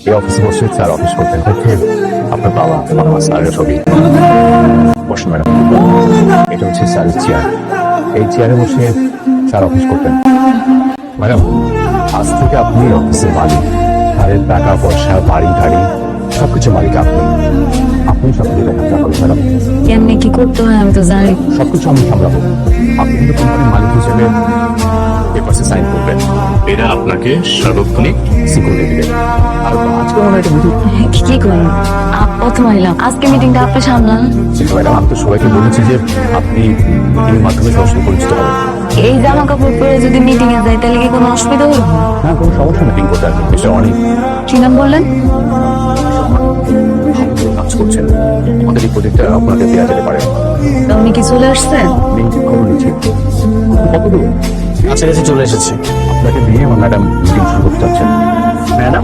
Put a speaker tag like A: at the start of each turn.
A: এই অফিসে বসে স্যার অফিস করতেন দেখে আপনার বাবা আমার স্যারের ছবি। বসুন ম্যাডাম, এটা হচ্ছে স্যারের চেয়ার। এই চেয়ারে বসে স্যার অফিস করতেন। ম্যাডাম, আজ থেকে আপনি অফিসের মালিক। স্যারের টাকা পয়সা, বাড়ি গাড়ি সবকিছু মালিক আপনি। আপনি সবকিছু দেখাশোনা করবেন ম্যাডাম।
B: কেমনে কি করতে হয় আমি তো জানি।
A: সবকিছু আমি সামলাবো। আপনি কিন্তু কোম্পানির মালিক হিসেবে পেপারসে সাইন করবেন। এরা আপনাকে সার্বক্ষণিক সিকিউরিটি দেবে। আর আজকে মনে হয় এটা মিটিং।
B: কি করুন প্রথম আইলাম, আজকে মিটিংটা আপনি সামলান।
A: কিন্তু ম্যাডাম, আমি তো সবাইকে বলেছি যে আপনি মিটিংয়ের মাধ্যমে সরাসরি পরিচিত হবেন।
B: এই জামা কাপড় পরে যদি মিটিং এ যাই তাহলে কি কোনো অসুবিধা হবে?
A: না, কোনো সমস্যা মিটিং করতে আসবেন। মিস্টার অনেক
B: কি নাম বললেন?
A: কাজ করছেন, আমাদের এই প্রজেক্টটা আপনাকে দেওয়া যেতে পারে।
B: তা উনি কি চলে আসছেন?
A: খবর নিচ্ছি। কতদূর?
C: কাছাকাছি চলে এসেছে।
A: আপনাকে দিয়ে আমার ম্যাডাম মিটিং শুরু করতে চাচ্ছেন।
C: ম্যাডাম